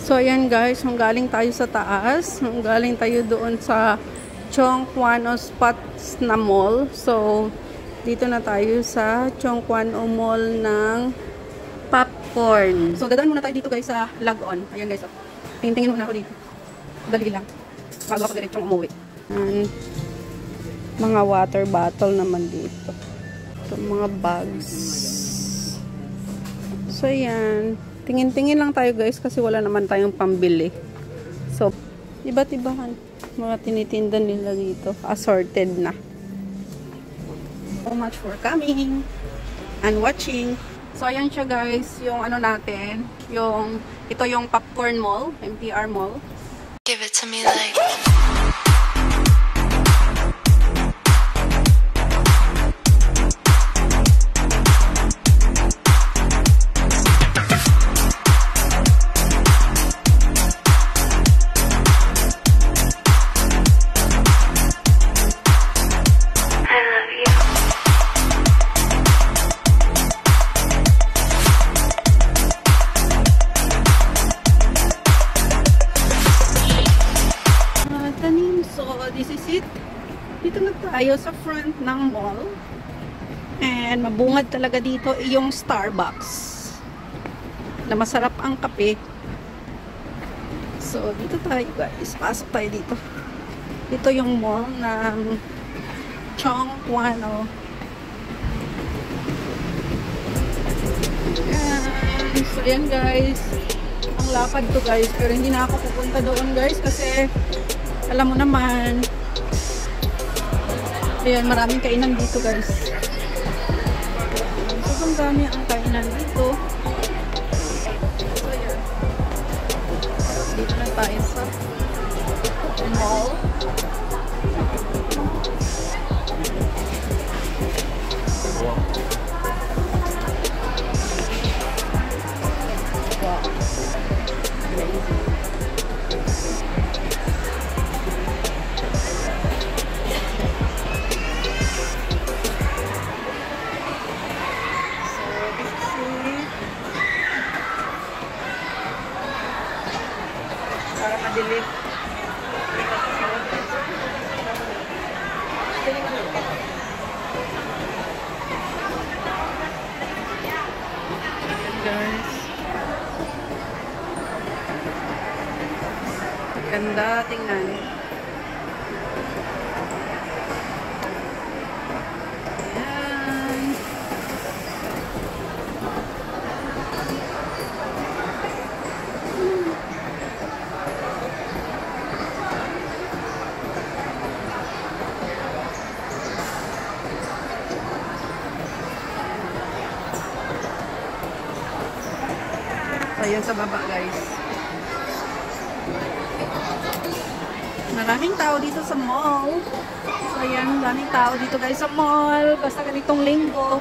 So, ayan guys, nung galing tayo sa taas, nung galing tayo doon sa Chongquan-o Spots na mall. So, dito na tayo sa Chongquan-o Mall ng popcorn. So, dadaan muna tayo dito guys sa Lagon. Ayan guys, oh. Tingin-tingin muna ako dito. Dali lang. Bago ako diretsong umuwi. And, mga water bottle naman dito. Ito, mga bags. So, ayan. Tingin-tingin lang tayo guys kasi wala naman tayong pambili. So, iba't-ibahan. Mga tinitinda nila dito. Assorted na. So much for coming and watching. So, ayan siya guys. Yung ano natin. Ito yung Popcorn Mall. MTR Mall. Give it to me like... Dito na tayo sa front ng mall. And mabungad talaga dito yung Starbucks. Na masarap ang kape. So, dito tayo guys. Pasok tayo dito. Dito yung mall ng Chongquan-o. So, yan guys. Ang lapad to guys. Pero hindi na ako pupunta doon guys. Kasi, alam mo naman, ayan, maraming kainan dito guys. Sobrang dami ang kainan dito. So, ayan. Dito na tayo sa mall. Wow. Amazing. Para madilim. Guys. Ganda tingnan. Ayan sa baba guys. Maraming tao dito sa mall. So ayan, maraming tao dito guys sa mall. Basta ganitong linggo,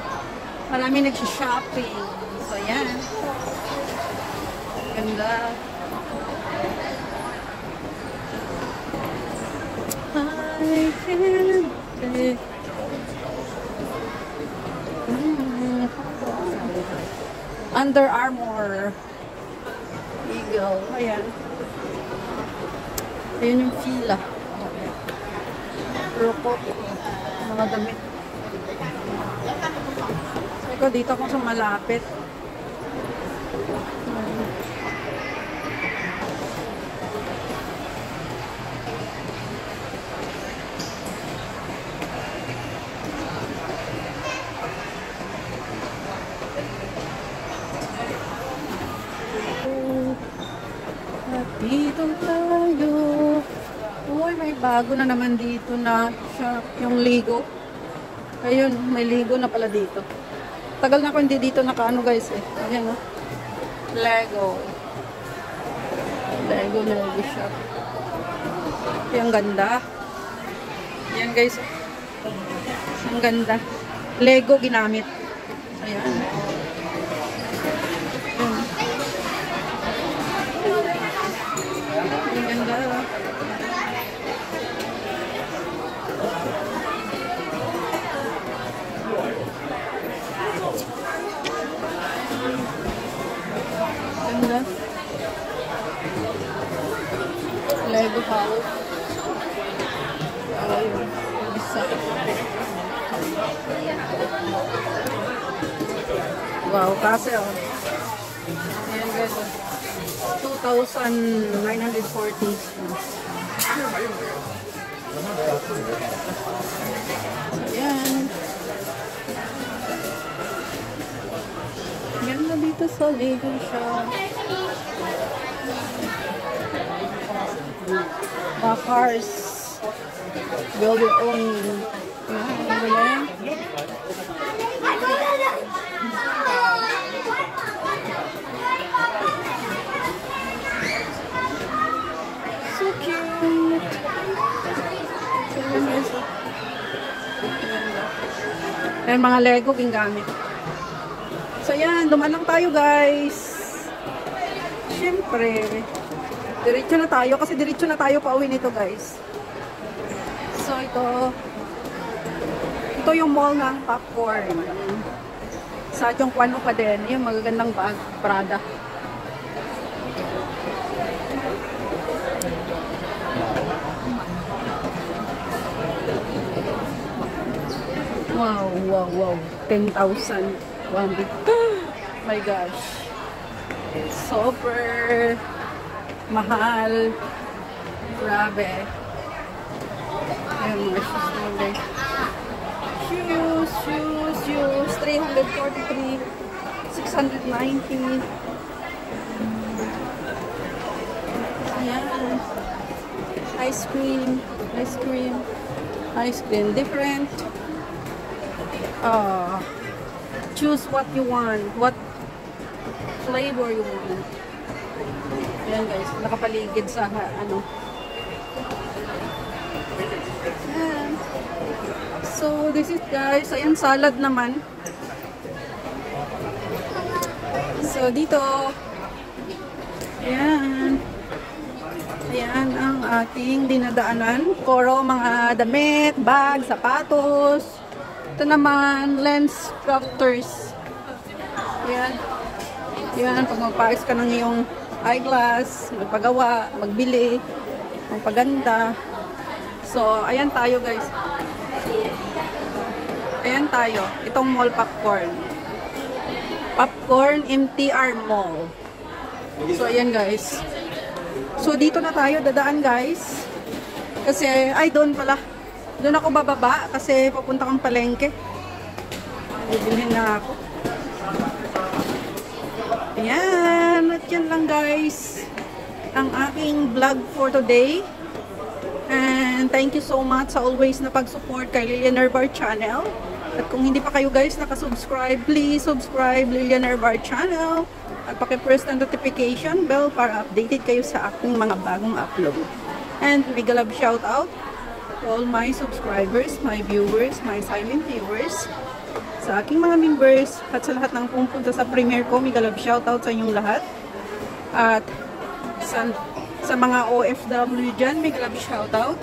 maraming nagsha-shopping. So ayan. Ganda. Under Armour. Eagle. Ayan. Ayan yung fila. Rokot. Mga damit. Ikaw, dito ako sa malapit. Dito tayo. Uy, may bago na naman dito na shop. Yung Lego. Ayun, may Lego na pala dito. Tagal na ako hindi dito nakaano guys eh. Ayan o. Lego. Lego shop. Yung ganda. Ayan guys. Ang ganda. Lego ginamit. Ayan. Ang ganda. Ganda. Lego house. Ayun. Isa. Wow, kasi oh. Ayan guys. 2,940. Ayan. Ganda dito sa Lego shop. Cars. Build your own. Ayan. So cute. Ayan, mga Lego gingamit. So yan, dumaan lang tayo guys. Siyempre, diretso na tayo kasi diretso na tayo pauwi nito guys. So ito yung mall ng popcorn. Sa Chongquan pa din, yung magagandang bag, Prada. Wow, wow, wow. 10,000. My gosh. Super mahal. Grabe. Ayan mga shoes mo guys. Shoes. 343. 690. Ayan. Ice cream. Different. Choose what you want, what flavor you want. Ayan guys, nakapaligid sa ano. Ayan. So this is guys, ayan salad naman. So dito, ayan ang ating dinadaanan. Puro mga damit, bag, sapatos. Ito naman, lens crafters. Yan, pag magpaayos ka ng iyong eyeglass, magpagawa, magbili, magpaganda. So, ayan tayo guys. Ayan tayo. Itong mall popcorn. Popcorn MTR Mall. So, ayan guys. So, dito na tayo dadaan guys. Kasi, ay doon pala. Doon ako bababa kasi papunta kang palengke. Bibilhin na ako. Ayan. At yan lang guys. Ang aking vlog for today. And thank you so much sa always na pag-support kay Lilian Herbar Channel. At kung hindi pa kayo guys nakasubscribe, please subscribe Lilian Herbar Channel. At paki-press ang notification bell para updated kayo sa aking mga bagong upload. And mega love shout out all my subscribers, my viewers, my silent viewers, sa aking mga members, at sa lahat ng pumunta sa premiere ko, mega love shoutout sa inyong lahat. At sa mga OFW dyan, mega love shoutout.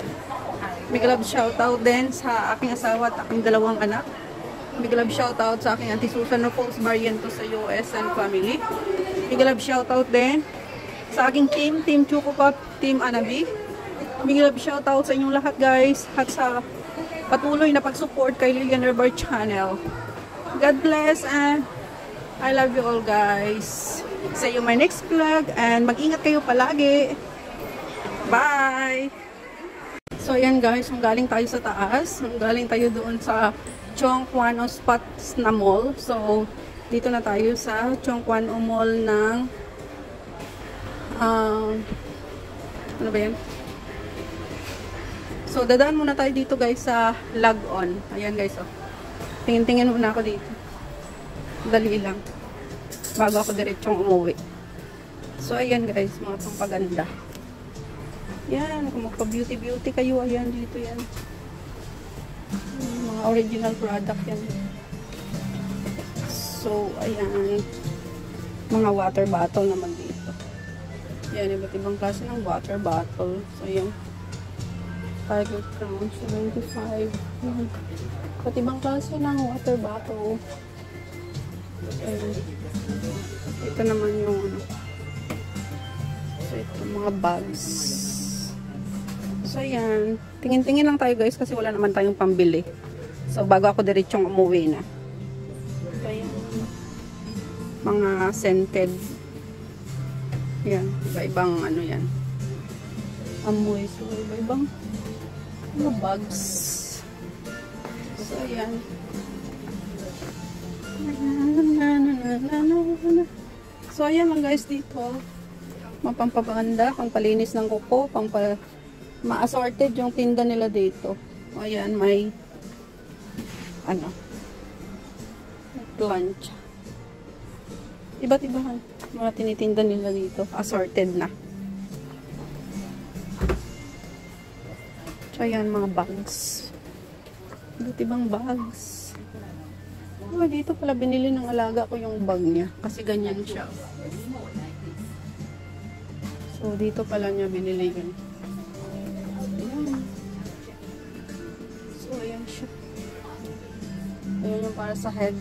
Mega love shoutout din sa aking asawa at aking dalawang anak. Mega love shoutout sa aking Auntie Susan Rufus Barriento sa US and family. Mega love shoutout din sa aking Team Choco Pop, Team Anabi. Big love shoutout sa inyong lahat guys at sa patuloy na pag-support kay Lilian Herbar Channel. God bless and I love you all guys. See you my next vlog and mag-ingat kayo palagi. Bye! So ayan guys, galing tayo sa taas. Galing tayo doon sa Chongquan Spots na mall. So dito na tayo sa Chongquan Mall ng ano ba yan? So, dadaan muna tayo dito guys sa log-on. Ayan guys, oh. Tingin-tingin muna ako dito. Dali lang. Bago ako diretsong umuwi. So, ayan guys, mga pampaganda. Yan, kung magpa-beauty kayo, ayan, dito yan. Mga original product yan. So, ayan. Mga water bottle naman dito. Yan, iba't ibang klase ng water bottle. So, ayan. Tiger Crown, 75. Pati ibang klase ng water bottle. Ayan. Ito naman yung ano. So, ito, mga bags. So, ayan. Tingin-tingin lang tayo guys kasi wala naman tayong pambili. So, bago ako diretsong umuwi na. So, ayan. Mga scented. Ayan. Iba-ibang ano yan. Amoy. So, iba-ibang mga bags. So, ayan. So, ayan lang guys dito. Mapampaganda, pampalinis ng kuko, ma-assorted yung tinda nila dito. Ayan, may ano, plancha. Iba't iba mga tinitinda nila dito. Assorted na. So, ayan, mga bags. Iba't ibang bags. Oh, dito pala binili ng alaga ko yung bag niya. Kasi ganyan siya. So, dito pala niya binili yun. Ayan. So, ayan siya. Ayan yung para sa head.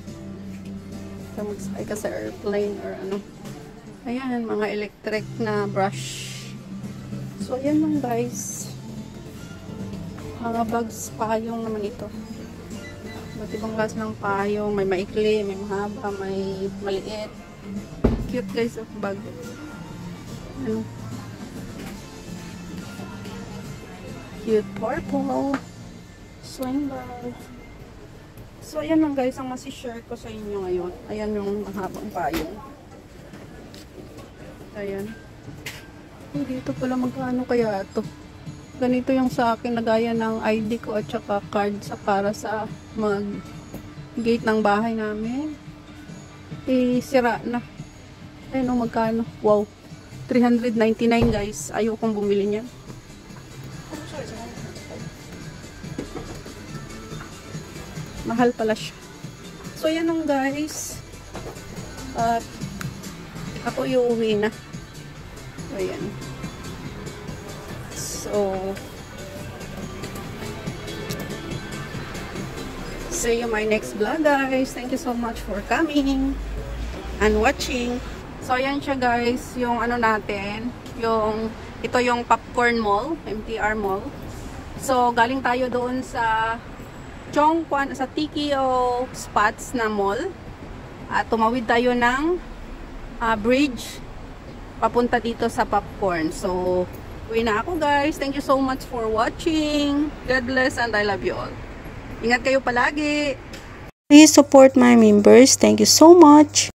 So, magsakay ka sa airplane or ano. Ayan, mga electric na brush. So, ayan lang guys. Mga bags, payong naman ito. Ba't ibang klase ng payong. May maikli, may mahaba, may maliit. Cute guys, bag. Ano? Cute purple. Swing bag. So, ayan lang guys, ang masishare ko sa inyo ngayon. Ayan yung mahabang payong. Ayan. Dito pala magkano kaya ito. Ganito yung sa akin, nagaya ng ID ko at saka card sa para sa mag-gate ng bahay namin. Sira na. Ayan o, magkano. Wow. 399 guys. Ayaw kong bumili niyan. Mahal pala siya. So, yan lang guys. At ako iuwi na. Ayan. So, see you my next vlog guys. Thank you so much for coming and watching. So, ayan siya guys. Yung ano natin. Ito yung Popcorn Mall. MTR Mall. So, galing tayo doon sa Chongquan, sa Tikio Spots na mall. At tumawid tayo ng bridge papunta dito sa Popcorn. So, uwi na ako guys. Thank you so much for watching. God bless and I love you all. Ingat kayo palagi. Please support my members. Thank you so much.